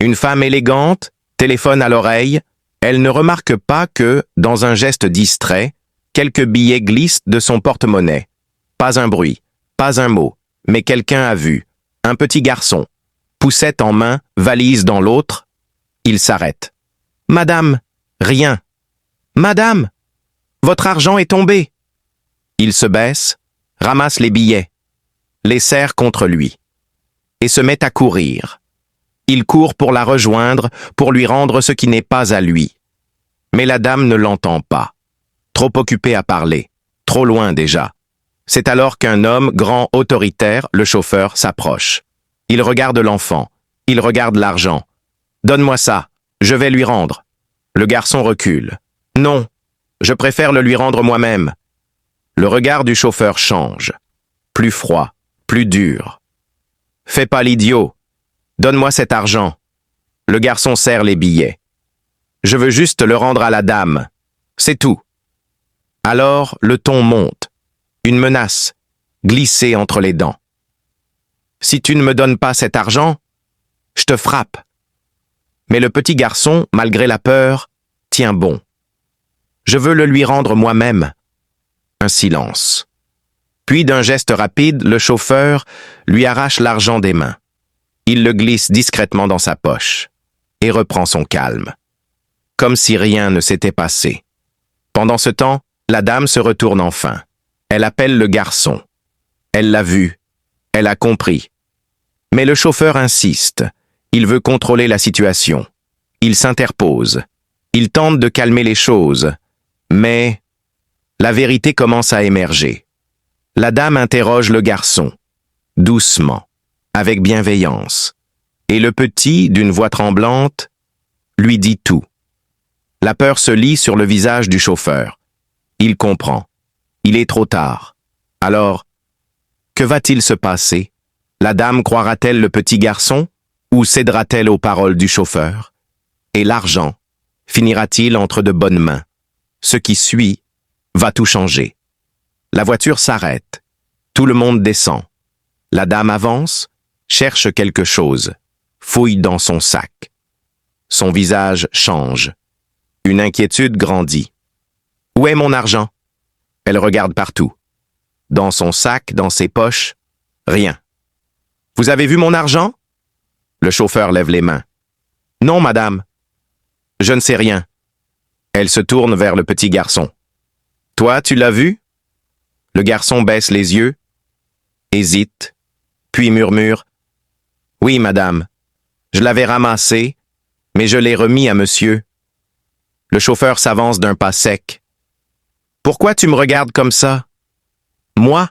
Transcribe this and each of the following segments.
Une femme élégante, téléphone à l'oreille, elle ne remarque pas que, dans un geste distrait, quelques billets glissent de son porte-monnaie. Pas un bruit, pas un mot, mais quelqu'un a vu. Un petit garçon, poussette en main, valise dans l'autre. Il s'arrête. « Madame, rien. Madame, votre argent est tombé. » Il se baisse, ramasse les billets, les serre contre lui, et se met à courir. Il court pour la rejoindre, pour lui rendre ce qui n'est pas à lui. Mais la dame ne l'entend pas. Trop occupée à parler, trop loin déjà. C'est alors qu'un homme grand autoritaire, le chauffeur, s'approche. Il regarde l'enfant, il regarde l'argent. « Donne-moi ça, je vais lui rendre. » Le garçon recule. « Non, je préfère le lui rendre moi-même. » Le regard du chauffeur change. Plus froid, plus dur. « Fais pas l'idiot. Donne-moi cet argent. » Le garçon serre les billets. « Je veux juste le rendre à la dame. C'est tout. » Alors, le ton monte. Une menace, glissée entre les dents. « Si tu ne me donnes pas cet argent, je te frappe. » Mais le petit garçon, malgré la peur, tient bon. « Je veux le lui rendre moi-même. » Un silence. Puis, d'un geste rapide, le chauffeur lui arrache l'argent des mains. Il le glisse discrètement dans sa poche et reprend son calme, comme si rien ne s'était passé. Pendant ce temps, la dame se retourne enfin. Elle appelle le garçon. Elle l'a vu. Elle a compris. Mais le chauffeur insiste. Il veut contrôler la situation. Il s'interpose. Il tente de calmer les choses. Mais la vérité commence à émerger. La dame interroge le garçon, doucement, avec bienveillance. Et le petit, d'une voix tremblante, lui dit tout. La peur se lit sur le visage du chauffeur. Il comprend. Il est trop tard. Alors, que va-t-il se passer? La dame croira-t-elle le petit garçon ou cédera-t-elle aux paroles du chauffeur? Et l'argent finira-t-il entre de bonnes mains? Ce qui suit va tout changer. La voiture s'arrête. Tout le monde descend. La dame avance, cherche quelque chose, fouille dans son sac. Son visage change. Une inquiétude grandit. « Où est mon argent ?» Elle regarde partout. Dans son sac, dans ses poches, rien. « Vous avez vu mon argent ?» Le chauffeur lève les mains. « Non, madame. »« Je ne sais rien. » Elle se tourne vers le petit garçon. « Toi, tu l'as vu ?» Le garçon baisse les yeux, hésite, puis murmure. « Oui, madame. Je l'avais ramassé, mais je l'ai remis à monsieur. » Le chauffeur s'avance d'un pas sec. « Pourquoi tu me regardes comme ça? »« Moi ?»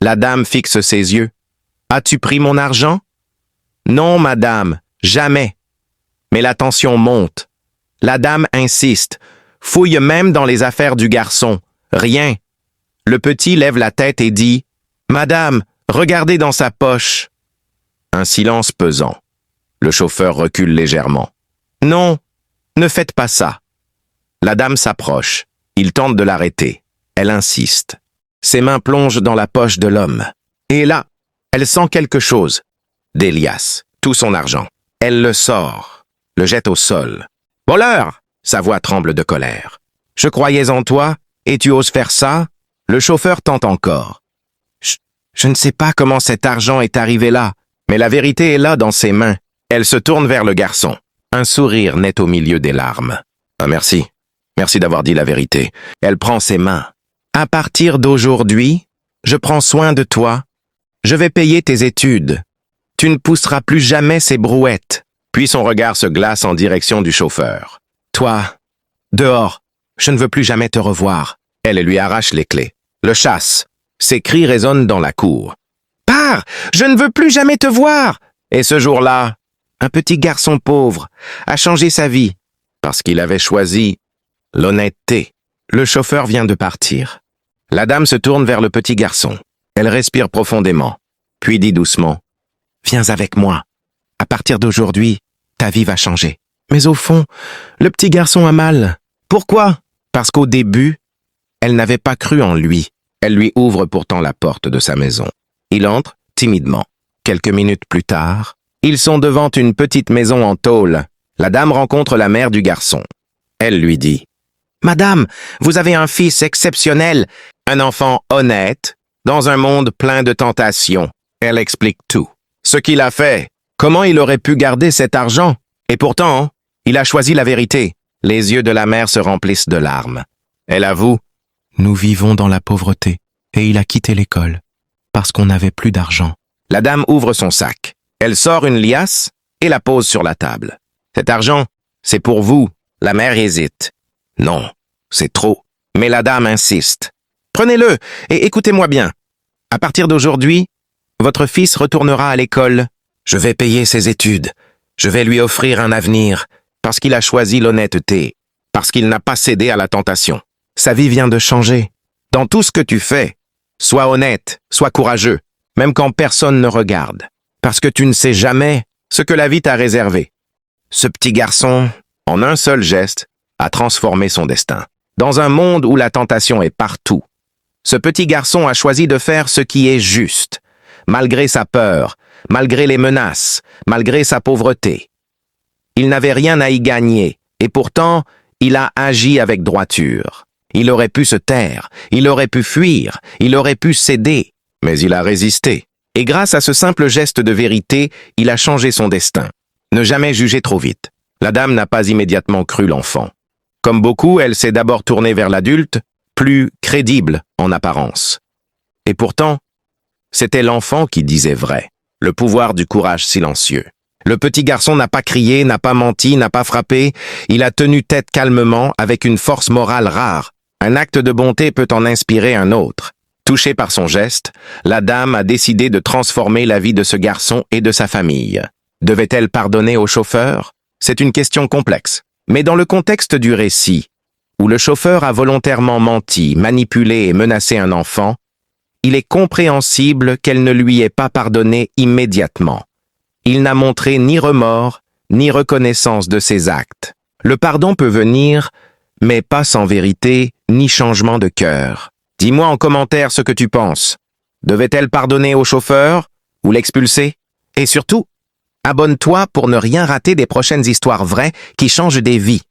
La dame fixe ses yeux. « As-tu pris mon argent? »« Non, madame, jamais. » Mais la tension monte. La dame insiste, fouille même dans les affaires du garçon. Rien. Le petit lève la tête et dit « Madame, regardez dans sa poche. » Un silence pesant. Le chauffeur recule légèrement. « Non, ne faites pas ça. » La dame s'approche. Il tente de l'arrêter. Elle insiste. Ses mains plongent dans la poche de l'homme. Et là, elle sent quelque chose. D'Elias, tout son argent. Elle le sort, le jette au sol. « Voleur !» Sa voix tremble de colère. « Je croyais en toi, et tu oses faire ça ?» Le chauffeur tente encore. « Je ne sais pas comment cet argent est arrivé là, mais la vérité est là dans ses mains. » Elle se tourne vers le garçon. Un sourire naît au milieu des larmes. « Ah, merci. Merci d'avoir dit la vérité. » Elle prend ses mains. « À partir d'aujourd'hui, je prends soin de toi. Je vais payer tes études. Tu ne pousseras plus jamais ces brouettes. » Puis son regard se glace en direction du chauffeur. « Toi, dehors, je ne veux plus jamais te revoir. » Elle lui arrache les clés. Le chasse. Ses cris résonnent dans la cour. « Pars! Je ne veux plus jamais te voir !» Et ce jour-là, un petit garçon pauvre a changé sa vie parce qu'il avait choisi l'honnêteté. Le chauffeur vient de partir. La dame se tourne vers le petit garçon. Elle respire profondément, puis dit doucement « Viens avec moi. À partir d'aujourd'hui, ta vie va changer. » Mais au fond, le petit garçon a mal. Pourquoi? Parce qu'au début, elle n'avait pas cru en lui. Elle lui ouvre pourtant la porte de sa maison. Il entre timidement. Quelques minutes plus tard, Ils sont devant une petite maison en tôle. La dame rencontre la mère du garçon. Elle lui dit « Madame, vous avez un fils exceptionnel, un enfant honnête, dans un monde plein de tentations. » Elle explique tout. Ce qu'il a fait, comment il aurait pu garder cet argent? Et pourtant, il a choisi la vérité. Les yeux de la mère se remplissent de larmes. Elle avoue « Nous vivons dans la pauvreté, et il a quitté l'école, parce qu'on n'avait plus d'argent. » La dame ouvre son sac. Elle sort une liasse et la pose sur la table. « Cet argent, c'est pour vous. » La mère hésite. « Non, c'est trop. » Mais la dame insiste. « Prenez-le et écoutez-moi bien. À partir d'aujourd'hui, votre fils retournera à l'école. Je vais payer ses études. Je vais lui offrir un avenir, parce qu'il a choisi l'honnêteté, parce qu'il n'a pas cédé à la tentation. Sa vie vient de changer. Dans tout ce que tu fais, sois honnête, sois courageux, même quand personne ne regarde, parce que tu ne sais jamais ce que la vie t'a réservé. » Ce petit garçon, en un seul geste, a transformé son destin. Dans un monde où la tentation est partout, ce petit garçon a choisi de faire ce qui est juste, malgré sa peur, malgré les menaces, malgré sa pauvreté. Il n'avait rien à y gagner, et pourtant, il a agi avec droiture. Il aurait pu se taire, il aurait pu fuir, il aurait pu céder, mais il a résisté. Et grâce à ce simple geste de vérité, il a changé son destin. Ne jamais juger trop vite. La dame n'a pas immédiatement cru l'enfant. Comme beaucoup, elle s'est d'abord tournée vers l'adulte, plus crédible en apparence. Et pourtant, c'était l'enfant qui disait vrai, le pouvoir du courage silencieux. Le petit garçon n'a pas crié, n'a pas menti, n'a pas frappé, il a tenu tête calmement avec une force morale rare. Un acte de bonté peut en inspirer un autre. Touchée par son geste, la dame a décidé de transformer la vie de ce garçon et de sa famille. Devait-elle pardonner au chauffeur? C'est une question complexe. Mais dans le contexte du récit, où le chauffeur a volontairement menti, manipulé et menacé un enfant, il est compréhensible qu'elle ne lui ait pas pardonné immédiatement. Il n'a montré ni remords, ni reconnaissance de ses actes. Le pardon peut venir, mais pas sans vérité, ni changement de cœur. Dis-moi en commentaire ce que tu penses. Devait-elle pardonner au chauffeur ou l'expulser? Et surtout, abonne-toi pour ne rien rater des prochaines histoires vraies qui changent des vies.